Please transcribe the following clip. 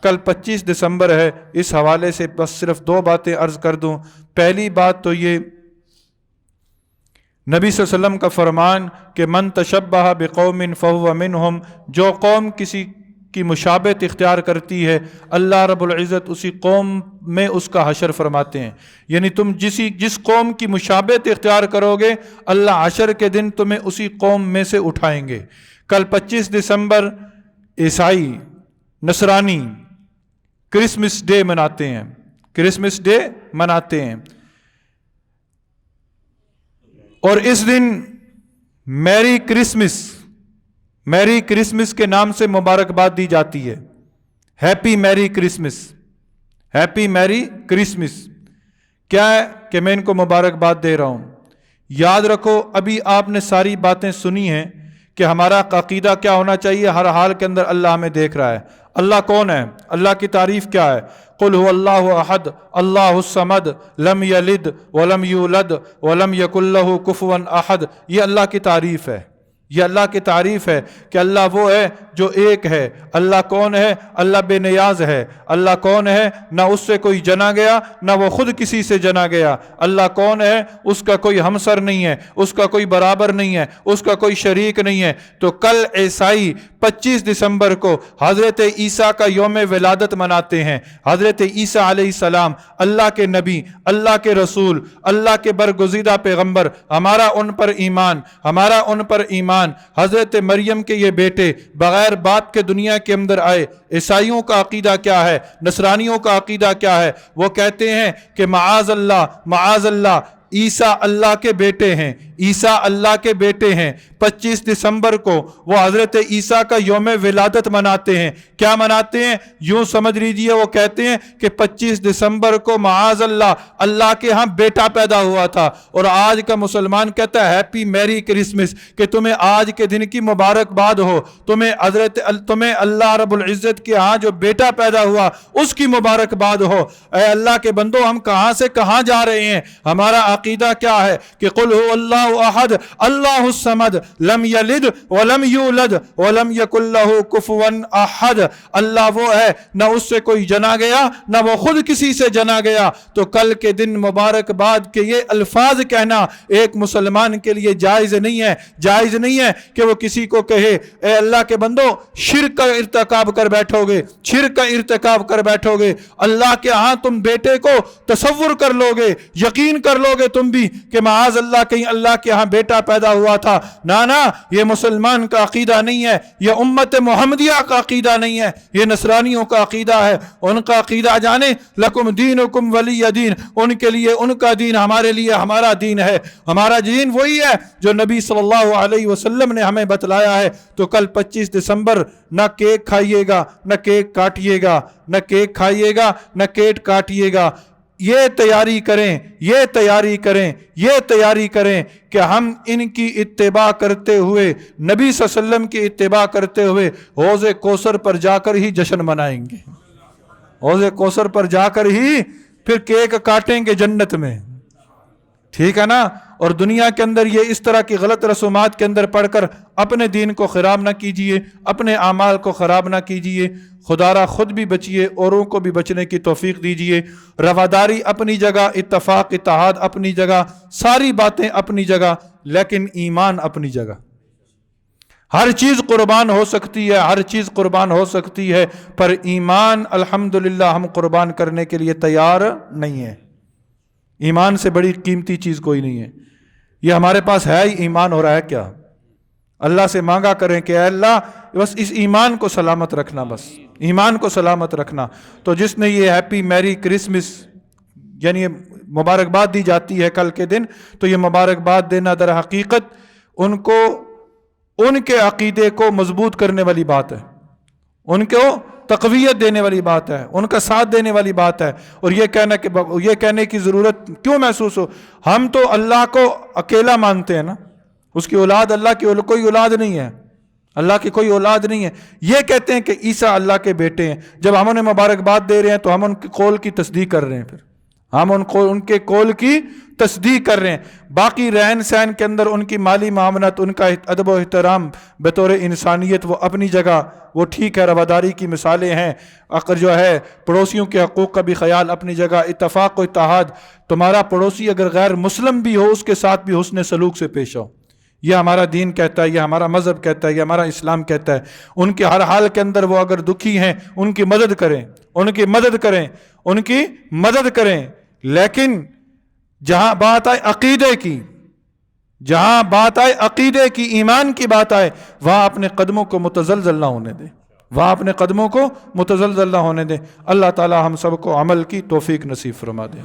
کل 25 دسمبر ہے، اس حوالے سے بس صرف 2 باتیں عرض کر دوں۔ پہلی بات تو یہ نبی صلی اللہ علیہ وسلم کا فرمان کہ من تشبہ بقوم فہو منہم، جو قوم کسی کی مشابہت اختیار کرتی ہے اللہ رب العزت اسی قوم میں اس کا حشر فرماتے ہیں۔ یعنی تم جس قوم کی مشابہت اختیار کرو گے اللہ حشر کے دن تمہیں اسی قوم میں سے اٹھائیں گے۔ کل 25 دسمبر عیسائی نصرانی کرسمس ڈے مناتے ہیں، کرسمس ڈے مناتے ہیں، اور اس دن میری کرسمس کے نام سے مبارکباد دی جاتی ہے۔ ہیپی میری کرسمس، ہیپی میری کرسمس۔ کیا ہے کہ میں ان کو مبارکباد دے رہا ہوں۔ یاد رکھو ابھی آپ نے ساری باتیں سنی ہیں کہ ہمارا عقیدہ کیا ہونا چاہیے۔ ہر حال کے اندر اللہ ہمیں دیکھ رہا ہے۔ اللہ کون ہے؟ اللہ کی تعریف کیا ہے؟ قل هو اللہ احد اللہ الصمد لم یلد ولم یولد ولم یکن لہ کفوا احد۔ یہ اللہ کی تعریف ہے، یہ اللہ کی تعریف ہے کہ اللہ وہ ہے جو ایک ہے۔ اللہ کون ہے؟ اللہ بے نیاز ہے۔ اللہ کون ہے؟ نہ اس سے کوئی جنا گیا نہ وہ خود کسی سے جنا گیا۔ اللہ کون ہے؟ اس کا کوئی ہمسر نہیں ہے، اس کا کوئی برابر نہیں ہے، اس کا کوئی شریک نہیں ہے۔ تو کل عیسائی 25 دسمبر کو حضرت عیسیٰ کا یوم ولادت مناتے ہیں۔ حضرت عیسیٰ علیہ السلام اللہ کے نبی، اللہ کے رسول، اللہ کے برگزیدہ پیغمبر، ہمارا ان پر ایمان، ہمارا ان پر ایمان۔ حضرت مریم کے یہ بیٹے بغیر باپ کے دنیا کے اندر آئے۔ عیسائیوں کا عقیدہ کیا ہے؟ نصرانیوں کا عقیدہ کیا ہے؟ وہ کہتے ہیں کہ معاذ اللہ، معاذ اللہ، عیسیٰ اللہ کے بیٹے ہیں، عیسیٰ اللہ کے بیٹے ہیں۔ 25 دسمبر کو وہ حضرت عیسیٰ کا یوم ولادت مناتے ہیں۔ کیا مناتے ہیں؟ یوں سمجھ لیجئے وہ کہتے ہیں کہ 25 دسمبر کو معاذ اللہ اللہ کے ہاں بیٹا پیدا ہوا تھا، اور آج کا مسلمان کہتا ہے ہیپی میری کرسمس، کہ تمہیں آج کے دن کی مبارکباد ہو، تمہیں اللہ رب العزت کے ہاں جو بیٹا پیدا ہوا اس کی مبارکباد ہو۔ اے اللہ کے بندو، ہم کہاں سے کہاں جا رہے ہیں؟ ہمارا عقیدہ کیا ہے کہ قل هو اللہ احد اللہ الصمد لم یلد ولم یولد ولم یکن لہ کفوا احد۔ اللہ وہ ہے، نہ اس سے کوئی جنا گیا نہ وہ خود کسی سے جنا گیا۔ تو کل کے دن مبارکباد کے یہ الفاظ کہنا ایک مسلمان کے لیے جائز نہیں ہے، جائز نہیں ہے کہ وہ کسی کو کہے اے اللہ کے بندو شرک کا ارتکاب کر بیٹھو گے، شرک کا ارتکاب کر بیٹھو گے۔ اللہ کے ہاں تم بیٹے کو تصور کر لو گے، یقین کر لو گے تم بھی کہ معاذ اللہ کہیں اللہ کے ہاں بیٹا پیدا ہوا تھا۔ نہ یہ مسلمان کا عقیدہ نہیں ہے، یہ امت محمدیہ کا عقیدہ نہیں ہے، یہ نصرانیوں کا عقیدہ ہے۔ ان کا عقیدہ جانے لکم دینکم ولی دین، ان کے لیے ان کا دین، ہمارے لیے ہمارا دین ہے۔ ہمارا دین وہی ہے جو نبی صلی اللہ علیہ وسلم نے ہمیں بتلایا ہے۔ تو کل 25 دسمبر نہ کیک کھائیے گا نہ کیک کاٹیے گا، نہ کیک کھائیے گا نہ کیک کاٹیے گا۔ یہ تیاری کریں، یہ تیاری کریں، یہ تیاری کریں کہ ہم ان کی اتباع کرتے ہوئے، نبی صلی اللہ علیہ وسلم کی اتباع کرتے ہوئے حوض کوثر پر جا کر ہی جشن منائیں گے، حوض کوثر پر جا کر ہی پھر کیک کاٹیں گے جنت میں، ٹھیک ہے نا۔ اور دنیا کے اندر یہ اس طرح کی غلط رسومات کے اندر پڑھ کر اپنے دین کو خراب نہ کیجئے، اپنے اعمال کو خراب نہ کیجئے۔ خدا را خود بھی بچیے، اوروں کو بھی بچنے کی توفیق دیجئے۔ رواداری اپنی جگہ، اتفاق اتحاد اپنی جگہ، ساری باتیں اپنی جگہ، لیکن ایمان اپنی جگہ۔ ہر چیز قربان ہو سکتی ہے، ہر چیز قربان ہو سکتی ہے، پر ایمان الحمدللہ ہم قربان کرنے کے لیے تیار نہیں ہے۔ ایمان سے بڑی قیمتی چیز کوئی نہیں ہے۔ یہ ہمارے پاس ہے ہی، ایمان ہو رہا ہے کیا؟ اللہ سے مانگا کریں کہ اے اللہ بس اس ایمان کو سلامت رکھنا، بس ایمان کو سلامت رکھنا۔ تو جس نے یہ ہیپی میری کرسمس یعنی مبارکباد دی جاتی ہے کل کے دن، تو یہ مبارکباد دینا در حقیقت ان کو، ان کے عقیدے کو مضبوط کرنے والی بات ہے، ان کو تقویت دینے والی بات ہے، ان کا ساتھ دینے والی بات ہے۔ اور یہ کہنے کی ضرورت کیوں محسوس ہو؟ ہم تو اللہ کو اکیلا مانتے ہیں نا، اس کی اولاد، اللہ کی کوئی اولاد نہیں ہے، اللہ کی کوئی اولاد نہیں ہے۔ یہ کہتے ہیں کہ عیسیٰ اللہ کے بیٹے ہیں، جب ہم انہیں مبارکباد دے رہے ہیں تو ہم ان کے قول کی تصدیق کر رہے ہیں۔ پھر ہم ان کے قول کی تصدیق کر رہے ہیں. باقی رہن سہن کے اندر ان کی مالی معاملات، ان کا ادب و احترام بطور انسانیت وہ اپنی جگہ وہ ٹھیک ہے، رواداری کی مثالیں ہیں. اگر جو ہے پڑوسیوں کے حقوق کا بھی خیال اپنی جگہ، اتفاق و اتحاد، تمہارا پڑوسی اگر غیر مسلم بھی ہو اس کے ساتھ بھی حسن سلوک سے پیش آؤ. یہ ہمارا دین کہتا ہے، یہ ہمارا مذہب کہتا ہے، یہ ہمارا اسلام کہتا ہے. ان کے ہر حال کے اندر وہ اگر دکھی ہیں ان کی مدد کریں، ان کی مدد کریں، ان کی مدد کریں. لیکن جہاں بات آئے عقیدے کی، جہاں بات آئے عقیدے کی، ایمان کی بات آئے، وہاں اپنے قدموں کو متزلزل نہ ہونے دیں، وہاں اپنے قدموں کو متزلزل نہ ہونے دیں. اللہ تعالی ہم سب کو عمل کی توفیق نصیب فرما دے.